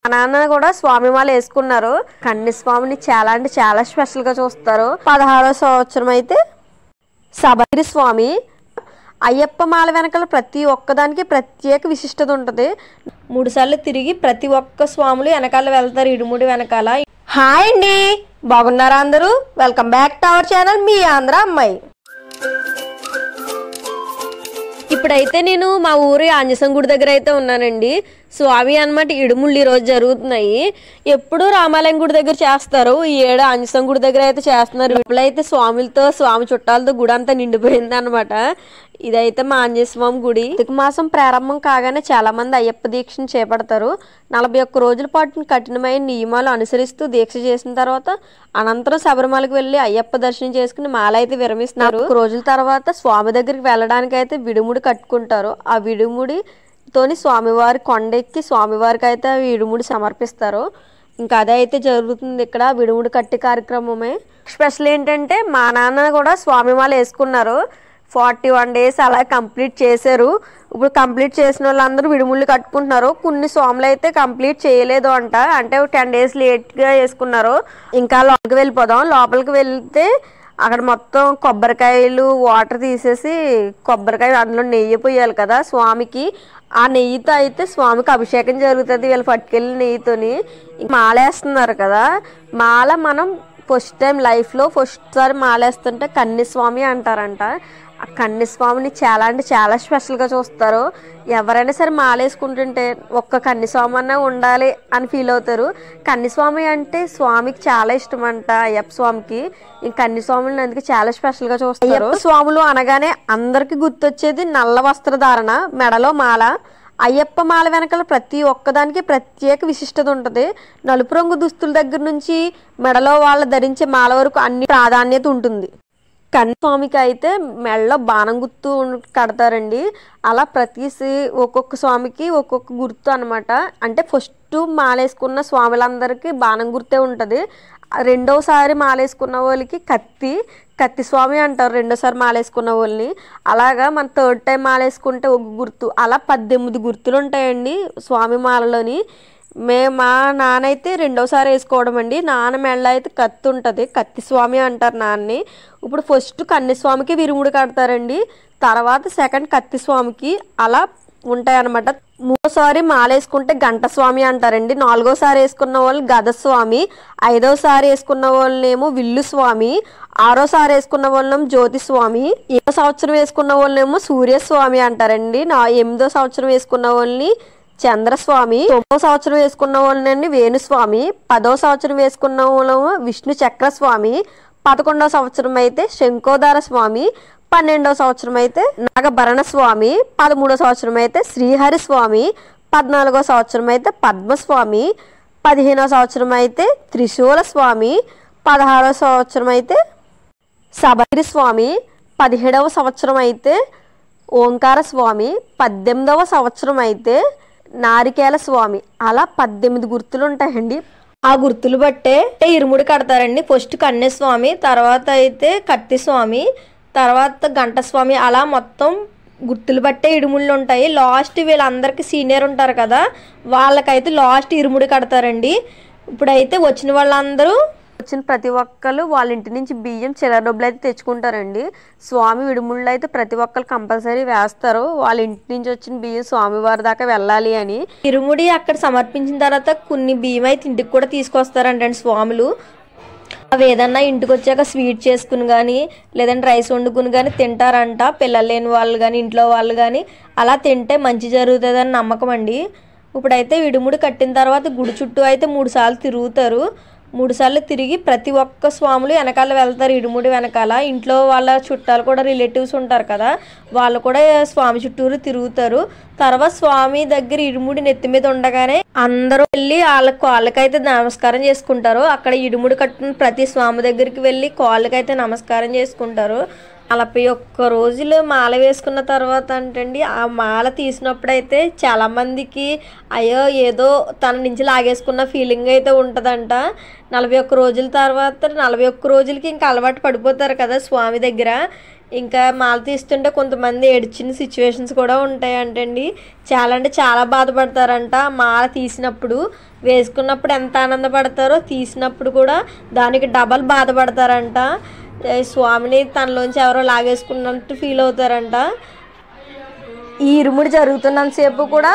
మా నాన్న కూడా స్వామి మాల వేసుకున్నారు. కన్ని స్వామిని చాలా అంటే చాలా స్పెషల్ గా చూస్తారు. 16వ సంవత్సరం అయితే శబరి స్వామి. అయ్యప్ప మాల వెనకాల ప్రతి ఒక్కదానికి ప్రత్యేక విశిష్టత ఉంటుంది. 3 సార్లు తిరిగి ప్రతి ఒక్క స్వాములు వెనకాల వెళ్తారు ఇడుముడి వెనకాల. హాయ్ అండి, బాగున్నారా అందరూ? Welcome back to our channel మీ ఆంధ్ర అమ్మాయి. ఇప్పుడైతే నేను మా ఊరి ఆంజనేయ గుడి దగ్గర అయితే ఉన్నానండి. స్వామి అన్నమాట ఇడుముళ్ళు ఈరోజు జరుగుతున్నాయి. ఎప్పుడు రామాలయం గుడి దగ్గర చేస్తారు, ఈ ఏడు ఆంజనేయ గుడి దగ్గర అయితే చేస్తున్నారు. ఇప్పుడైతే స్వాములతో స్వామి చుట్టాలతో గుడి అంతా నిండిపోయింది అనమాట. ఇదైతే మా ఆంజనేయ స్వామి గుడి. కార్తీక మాసం ప్రారంభం కాగానే చాలా మంది అయ్యప్ప దీక్షను చేపడతారు. 41 రోజుల పాటు కఠినమైన నియమాలు అనుసరిస్తూ దీక్ష చేసిన తర్వాత అనంతరం శబరిమలకు వెళ్ళి అయ్యప్ప దర్శనం చేసుకుని మాల అయితే విరమిస్తున్నారు. 1 రోజుల తర్వాత స్వామి దగ్గరికి వెళ్ళడానికి అయితే విడుముడి కట్టుకుంటారు. ఆ విడుముడి తోని స్వామివారి కొండెక్కి స్వామివారికి అయితే విడుముడి సమర్పిస్తారు. ఇంకా అదే అయితే జరుగుతుంది ఇక్కడ విడుముడి కట్టి కార్యక్రమమే. స్పెషల్ ఏంటంటే మా నాన్న కూడా స్వామి మాల వేసుకున్నారు. 41 డేస్ అలా కంప్లీట్ చేశారు. ఇప్పుడు కంప్లీట్ చేసిన వాళ్ళందరూ విడుముళ్ళు కట్టుకుంటున్నారు. కొన్ని స్వాములు అయితే కంప్లీట్ చేయలేదు అంట, అంటే 10 డేస్ లేట్గా వేసుకున్నారు. ఇంకా లోపలికి వెళ్ళిపోదాం. లోపలికి వెళ్తే అక్కడ మొత్తం కొబ్బరికాయలు వాటర్ తీసేసి కొబ్బరికాయ అందులో నెయ్యి పోయాలి కదా స్వామికి. ఆ నెయ్యితో అయితే స్వామికి అభిషేకం జరుగుతుంది. వీళ్ళు పట్టుకెళ్ళి నెయ్యితోని మాల వేస్తున్నారు కదా. మాల మనం ఫస్ట్ టైం లైఫ్లో ఫస్ట్ సారి మాలేస్తుంటే కన్నిస్వామి అంటారంట. ఆ కన్నిస్వామిని చాలా అంటే చాలా స్పెషల్గా చూస్తారు. ఎవరైనా సరే మాలేసుకుంటుంటే ఒక్క కన్నిస్వామి అన్నా ఉండాలి అని ఫీల్ అవుతారు. కన్నిస్వామి అంటే స్వామికి చాలా ఇష్టం అంట, అయ్యప్ప స్వామికి. ఈ కన్నిస్వాములను అందుకే చాలా స్పెషల్గా చూస్తారు. అయ్యప్ప స్వాములు అనగానే అందరికీ గుర్తొచ్చేది నల్ల వస్త్రధారణ, మెడలో మాల. అయ్యప్ప మాల వెనకాల ప్రతి ఒక్కదానికి ప్రత్యేక విశిష్టత ఉంటుంది. నలుపు రంగు దుస్తుల దగ్గర నుంచి మెడలో వాళ్ళు ధరించే మాల వరకు అన్ని ప్రాధాన్యత ఉంటుంది. కన్నిస్వామికి అయితే మెడలో బాణం గుర్తు కడతారండి. అలా ఒక్కొక్క స్వామికి ఒక్కొక్క గుర్తు అనమాట. అంటే ఫస్ట్ మాలేసుకున్న స్వాములందరికీ బాణం గుర్తే ఉంటుంది. రెండోసారి మాలేసుకున్న వాళ్ళకి కత్తి స్వామి అంటారు రెండోసారి మాలేసుకున్న వాళ్ళని. అలాగా మన 3rd టైం మాలేసుకుంటే ఒక గుర్తు, అలా 18 గుర్తులు ఉంటాయండి స్వామి మాలలోని. మా నాన్న అయితే రెండోసారి వేసుకోవడం అండి. నాన్న మెడలో అయితే కత్తి ఉంటుంది, కత్తి స్వామి అంటారు నాన్నని. ఇప్పుడు ఫస్ట్ కన్నిస్వామికి విరుముడు కడతారండి, తర్వాత సెకండ్ కత్తి స్వామికి, అలా ఉంటాయన్నమాట. 3వసారి మాలేసుకుంటే గంట స్వామి అంటారండి. 4వసారి వేసుకున్న వాళ్ళు గదస్వామి, 5వసారి వేసుకున్న వాళ్ళనేమో విల్లు స్వామి, 6వసారి వేసుకున్న వాళ్ళనేమో జ్యోతి స్వామి, 7వ సంవత్సరం వేసుకున్న వాళ్ళనేమో సూర్యస్వామి అంటారండి. 8వ సంవత్సరం వేసుకున్న వాళ్ళని చంద్రస్వామి, 9వ సంవత్సరం వేసుకున్న వాళ్ళని వేణుస్వామి, 10వ సంవత్సరం వేసుకున్న వాళ్ళేమో విష్ణు చక్రస్వామి, 11వ సంవత్సరం అయితే శంకోదార స్వామి, 12వ సంవత్సరం అయితే నాగభరణ స్వామి, 13వ సంవత్సరం అయితే శ్రీహరి స్వామి, 14వ సంవత్సరం అయితే పద్మస్వామి, 15వ సంవత్సరం అయితే త్రిశూల స్వామి, 16వ సంవత్సరం అయితే శబరి స్వామి, 17వ సంవత్సరం అయితే ఓంకార స్వామి, 18వ సంవత్సరం అయితే నారికేల స్వామి. అలా 18 గుర్తులు ఉంటాయండి. ఆ గుర్తులు బట్టే ఇరుముడి కడతారండి. ఫస్ట్ కన్యస్వామి, తర్వాత అయితే కత్తి స్వామి, తర్వాత గంట స్వామి. అలా మొత్తం గుర్తులు బట్టే ఇరుముళ్ళు ఉంటాయి. లాస్ట్ వీళ్ళందరికీ సీనియర్ ఉంటారు కదా, వాళ్ళకైతే లాస్ట్ ఇరుముడి కడతారండి. ఇప్పుడైతే వచ్చిన వాళ్ళందరూ వచ్చిన ప్రతి ఒక్కరు వాళ్ళ ఇంటి నుంచి బియ్యం చిల్లర డబ్బులు అయితే తెచ్చుకుంటారండి. స్వామి విడుముళ్ళు అయితే ప్రతి ఒక్కరు కంపల్సరీ వేస్తారు. వాళ్ళ ఇంటి నుంచి వచ్చిన బియ్యం స్వామివారి దాకా వెళ్ళాలి అని. ఇరుముడి అక్కడ సమర్పించిన తర్వాత కొన్ని బియ్యం అయితే ఇంటికి కూడా తీసుకొస్తారంటండి స్వాములు. అవి ఏదన్నా ఇంటికి వచ్చాక స్వీట్ చేసుకుని కానీ లేదంటే రైస్ వండుకుని కానీ తింటారంట. పిల్లలు లేని వాళ్ళు కానీ ఇంట్లో వాళ్ళు కానీ అలా తింటే మంచి జరుగుతుందని నమ్మకం అండి. ఇప్పుడైతే విడుముడి కట్టిన తర్వాత గుడి చుట్టూ అయితే 3 సార్లు తిరుగుతారు. 3 సార్లు తిరిగి ప్రతి ఒక్క స్వాములు వెనకాల వెళ్తారు ఇడుముడి వెనకాల. ఇంట్లో వాళ్ళ చుట్టాలు కూడా రిలేటివ్స్ ఉంటారు కదా, వాళ్ళు కూడా స్వామి చుట్టూరు తిరుగుతారు. తర్వాత స్వామి దగ్గర ఇడుముడి నెత్తి మీద ఉండగానే అందరూ వెళ్ళి కాళ్ళకైతే నమస్కారం చేసుకుంటారు. అక్కడ ఇడుముడి కట్టిన ప్రతి స్వామి దగ్గరికి వెళ్ళి కాళ్ళకైతే నమస్కారం చేసుకుంటారు. 41 రోజులు మాల వేసుకున్న తర్వాత అంటండి, ఆ మాల తీసినప్పుడైతే చాలామందికి అయ్యో ఏదో తన నుంచి లాగేసుకున్న ఫీలింగ్ అయితే ఉంటుందంట. 41 రోజుల తర్వాత 41 రోజులకి ఇంకా అలవాటు పడిపోతారు కదా స్వామి దగ్గర. ఇంకా మాల తీస్తుంటే కొంతమంది ఏడ్చిన సిచ్యువేషన్స్ కూడా ఉంటాయంటండి. చాలా అంటే చాలా బాధపడతారంట. మాల తీసినప్పుడు వేసుకున్నప్పుడు ఎంత ఆనందపడతారో తీసినప్పుడు కూడా దానికి డబల్ బాధపడతారంట. స్వామిని తనలోంచి ఎవరో లాగేసుకున్నట్టు ఫీల్ అవుతారంట. ఈ ఇరుముడి జరుగుతున్నంతసేపు కూడా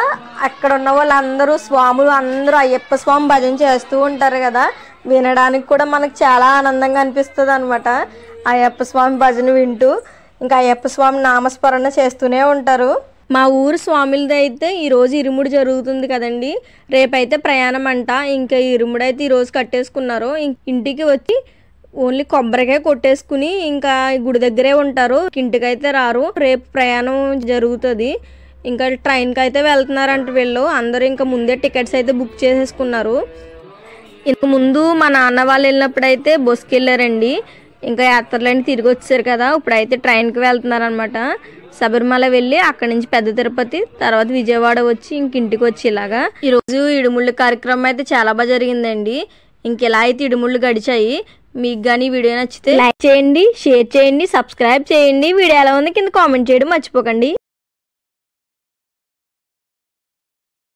అక్కడ ఉన్న వాళ్ళందరూ స్వాములు అందరూ అయ్యప్ప స్వామి భజన చేస్తూ ఉంటారు కదా, వినడానికి కూడా మనకు చాలా ఆనందంగా అనిపిస్తుంది అనమాట. అయ్యప్ప స్వామి భజన వింటూ ఇంకా అయ్యప్ప స్వామి నామస్మరణ చేస్తూనే ఉంటారు. మా ఊరు స్వామిలది అయితే ఈరోజు ఇరుముడి జరుగుతుంది కదండి, రేపైతే ప్రయాణం అంట. ఇంకా ఇరుముడి అయితే ఈరోజు కట్టేసుకున్నారు. ఇంటికి వచ్చి ఓన్లీ కొబ్బరికాయ కొట్టేసుకుని ఇంకా గుడి దగ్గరే ఉంటారు, ఇంటికైతే రారు. రేపు ప్రయాణం జరుగుతుంది. ఇంకా ట్రైన్కి అయితే వెళ్తున్నారంట వీళ్ళు అందరూ. ఇంకా ముందే టికెట్స్ అయితే బుక్ చేసేసుకున్నారు. ఇంతకు ముందు మా నాన్న వాళ్ళు వెళ్ళినప్పుడు అయితే బస్సుకి వెళ్ళారండి. ఇంకా యాత్రలన్నీ తిరిగి వచ్చారు కదా, ఇప్పుడైతే ట్రైన్కి వెళ్తున్నారు అనమాట. శబరిమల వెళ్ళి అక్కడి నుంచి పెద్ద తిరుపతి, తర్వాత విజయవాడ వచ్చి ఇంటికి వచ్చి ఇలాగా. ఈరోజు ఇడుముళ్ళు కార్యక్రమం అయితే చాలా బాగా జరిగిందండి. ఇంకెలా అయితే ఇడుముళ్ళు గడిచాయి. మీకు కానీ వీడియో నచ్చితే లైక్ చేయండి, షేర్ చేయండి, సబ్స్క్రైబ్ చేయండి. వీడియో ఎలా ఉంది కింద కామెంట్ చేయడం మర్చిపోకండి.